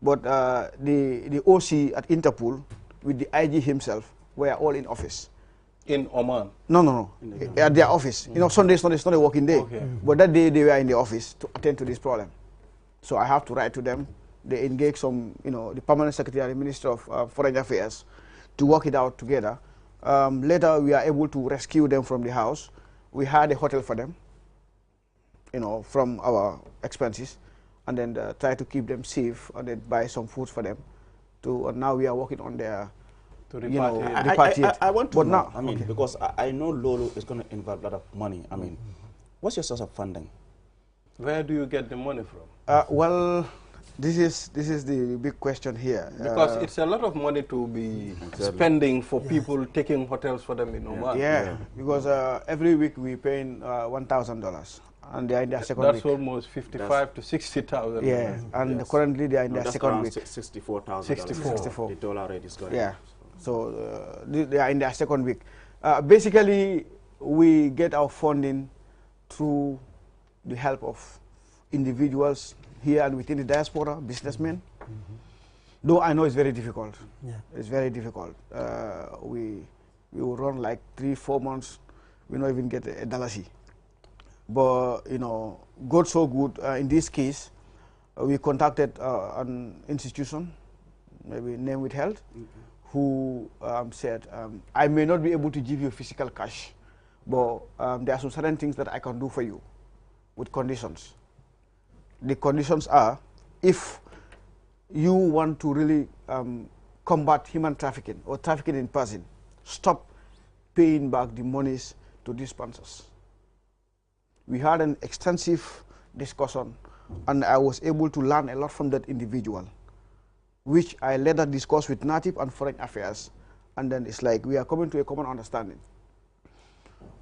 but the OC at Interpol with the IG himself were all in office. In Oman? No. At their office. You know, Sunday is not a working day. Okay. But that day they were in the office to attend to this problem. So I have to write to them. They engage some, you know, the permanent secretary and the Minister of Foreign Affairs to work it out together. Later we are able to rescue them from the house. We had a hotel for them, you know, from our expenses, and then try to keep them safe and then buy some food for them. Now we are working on their repatriate. I want to know, I mean, because I know Lolo is going to involve a lot of money. I mean, what's your source of funding? Where do you get the money from? Well, this is the big question here. Because it's a lot of money to be spending for people taking hotels for them in Oman. Yeah, because every week we pay $1,000. And they are in their second week. That's almost 55 to 60,000. Yeah, and currently they are in their second week. 64,000. 64. The dollar rate is going up. So they are in their second week. Basically, we get our funding through the help of individuals here and within the diaspora, businessmen. Though I know it's very difficult. Yeah. It's very difficult. We will run like 3-4 months. We don't even get a dollar. But, you know, God so good. In this case, we contacted an institution, maybe name withheld, who said, I may not be able to give you physical cash, but there are some certain things that I can do for you with conditions. The conditions are, if you want to really combat human trafficking or trafficking in person, stop paying back the monies to these sponsors. We had an extensive discussion, and I was able to learn a lot from that individual, which I later discussed with Native and Foreign Affairs, and then it's like we are coming to a common understanding.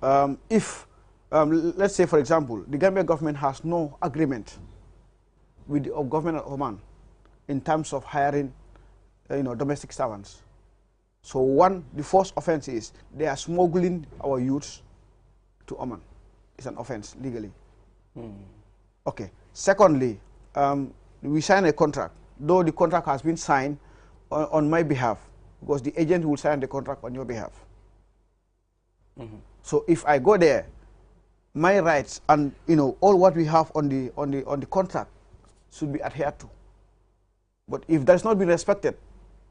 Let's say, for example, the Gambia government has no agreement with the government of Oman in terms of hiring, domestic servants. So the first offense is they are smuggling our youths to Oman. It's an offense legally. Okay. Secondly, we sign a contract, though the contract has been signed on my behalf, because the agent will sign the contract on your behalf. So if I go there, my rights and all what we have on the contract should be adhered to. But if that's not been respected,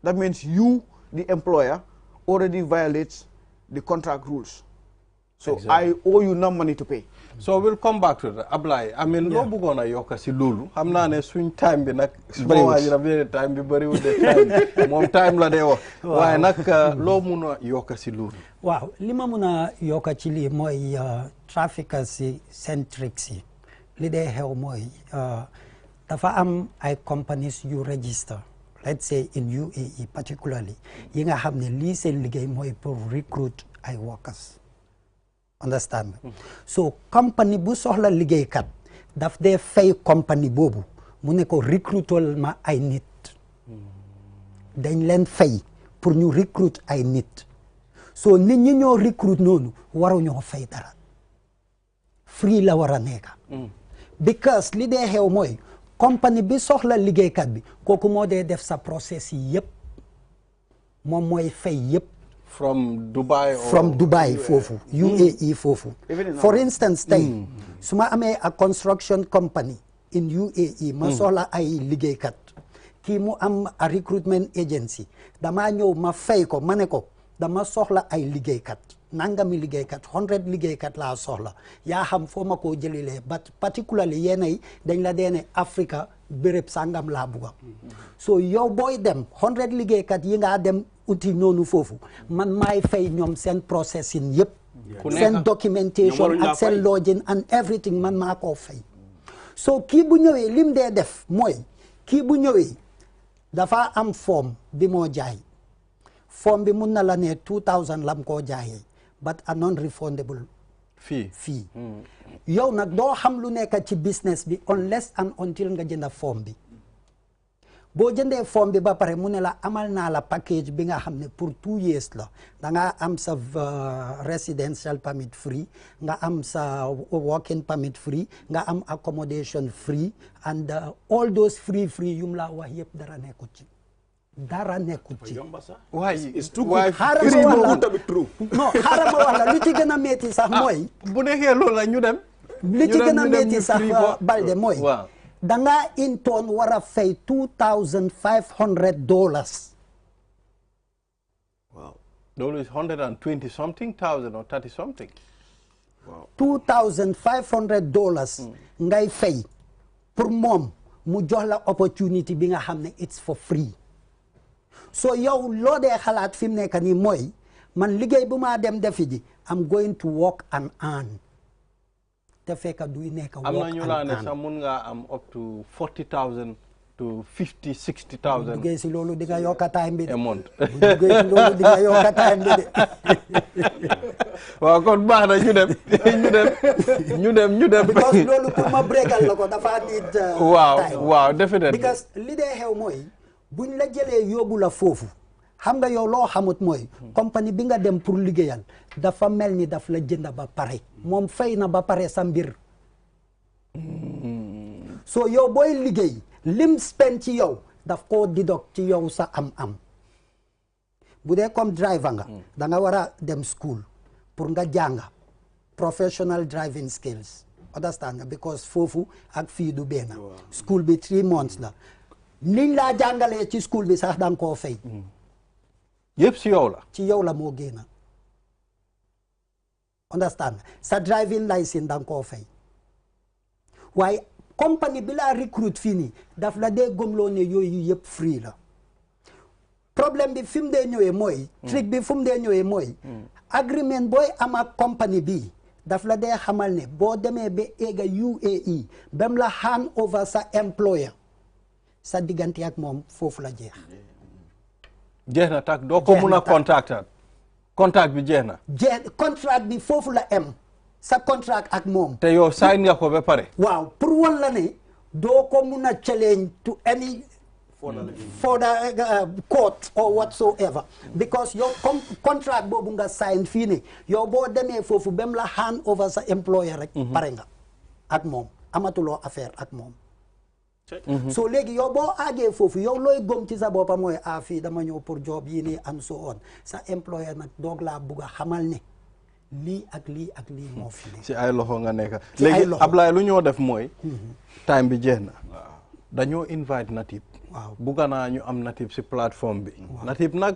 that means you, the employer, already violates the contract rules. So I owe you no money to pay. So we'll come back to that. Ablay, I mean, lo bugona yoka si lulu. I'm not a swing time be nak small time be bari with the time. Mom time la dewo. Why nak lo muna yoka si lulu. Wow, lima muna yoka chili moy traffickers si centric si. Lide hell moy dafa am ay companies you register. Let's say in UAE particularly. Yinga hamne li sen ligay moy pour recruit ay workers. Understand? So company bu soxla liggéey kat daf dee fay company boobu mu ne ko recruitol ma ay nit dañ leen fay pour ñu recruit ay nit so nit ñi ñoo recruit noonu waruñoo fay dara free la war a nekka because li dee xew mooy company bi soxla liggéeykat bi kooku moo dee def sa process yi yëpp moom mooy fay yëpp from Dubai or from Dubai fofu UAE fofu for instance tay suma amé a construction company in UAE ma soxla ay liggéeykat ki mu am a recruitment agency dama ñëw ma fay ko mané ko dama soxla ay liggéeykat nangami liggéeykat 100 liggéeykat la soxla yaa xam foo ma ko jëlilee but particularly yéenay dañ la deene Africa béréb sangam laa buga so yow booy dem 100 liggéeykat yi nga dem uti noonu foofu man maay fay ñoom seen processing yëpp seen documentation ak seen lodging and everything man maa koo fay so kii bu ñëwee lim dee def mooy kii bu ñëwee dafa am forme bi moo jaay forme bi mun na la ne 2000 lam koo jaayee but a non-refundable fee yow nag doo xam lu nekk ci business bi unless and until nga jënda forme bi boo jëndee forme bi ba pare mu ne la amal naa la package bi nga xam ne pour 2 years la da nga am sa residential permit free nga am sa working permit free nga am accommodation free and all those free yum la wax yëpp dara nekkut ci why it's too good non xaaral ma wax la lu ci gën a metti sax mooy bu nekkee loolu la ñu dem li ci gën a metti sax Balde mooy danga in turn war a fay $2,500. Wow. Dollars 120 something thousand or 30 something. Wow. $2,500 ngay fay pour moom mu jox la opportunity bi nga xam ne it's for free. So yow loo dee xalaat fi mu nekk nii mooy man liggéey bu maa dem defi ji I'm going to work and earn. te fekk duy nekk am na ñu la ne sax mun nga am up to 40,000 to 50-60,000 duggee si loolu di nga yokka time bi de a month duggee si loolu di nga yokka time bi de waaw kon baax na ñu dem because loolu pour ma bregal la ko dafa nit waaw definitely because li dee xew mooy buñ la jëlee yóbbu la foofu xam nga yow loo xamut mooy compagnie bi nga dem pour liggéeyal dafa mel ni daf la jënd ba pare moom fay na ba pare sa mbir so yow booy liggéey lim spend ci yow daf koo deduct ci yow sa am bu dee comme driver nga da nga war a dem school pour nga jànga professional driving skills understand nga because foofu ak fii du benn school bi 3 months la niñ laa jàngalee ci school bi sax da nga koo fay yëpp ci yow la moo génn understand sa driving license da nga koo fay waaye compagnie bi la recruit fii nii daf la dee gomloo ne yooyu yëpp free la problème bi fi mu dee ñëwee mooy trick bi fu mu dee ñëwee mooy agreement booy am ak compagnie bi daf la dee xamal ne boo demee ba egga UAE bam la hand over sa employer sa diggante ak moom foofu la jeex na tak doo ko mun a contact bi jeex na contract bi foofu la em sa contract ak moom te yow sign nga ko ba pare waaw pour wan la ne doo ko mun a challenge to any for the court or whatsoever because yow contract boobu nga sign fii ne yow boo demee foofu bam la hand over sa employer rek pare nga ak moom amatuloo affaire ak moom so léegi yow boo àggee foofu yow looy gom ci sa boppa mooy fii dama ñëw pour job yii nii and so on sa employer nag doog laa bugg a xamal ne lii ak lii moo fi ne ci ay loxo nga nekk léegi Ablaye lu ñoo def mooy time bi jeex na dañoo invite Natib waaw bugga naa ñu am Natib si plateforme bi Natib nag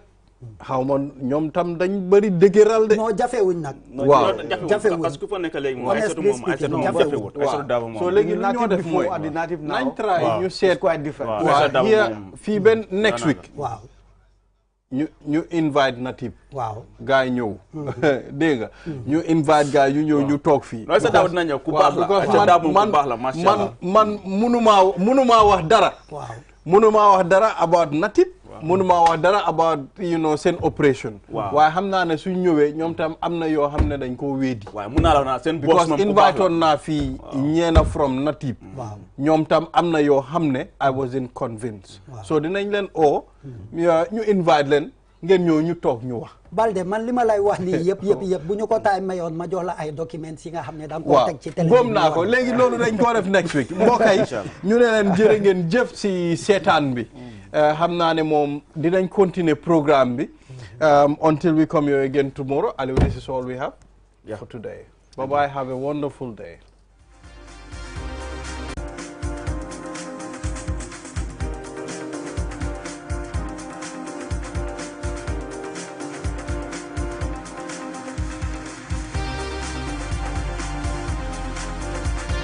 xaw ma ñoom tam dañ bëri dëgëral de. non jafewuñ nag. waaw jafewuñ parce que ku fa nekk léegi moom jafewut so léegi lu ñoo def mooy nañ try ñu seet waaw here fii benn next week waaw ñu invite native waaw gars yi ñëw dégg nga ñu invite gars yi ñu ñëw ñu toog fii sa daaw dina ñëw ku baax la man mënumaa wax dara mënumaa wax dara about native mënumaa wax dara about seen operation waaye xam naa ne suñ ñëwee ñoom tam am na yoo xam ne dañ koo wéedi waaye mun naa la naa seen boss because invite on naa fii ñeena from native ñoom tam am na yoo xam ne I wasn't convinced so dinañ leen ñu invite leen ngeen ñëw ñu toog ñu wax Balde man li ma lay wax nii yëpp bu ñu ko taay mayoon ma jox la ay documents yi nga xam ne da nga koo teg ci télé góom naa ko léegi loolu dañ koo def next week mbokk yi ñu ne leen jërë ngeen jëf si seetaan bi xam naa ne moom dinañ continuer programme bi until we come here again tomorrow. Aliou, this is all we have for today. Bye bye, have a wonderful day.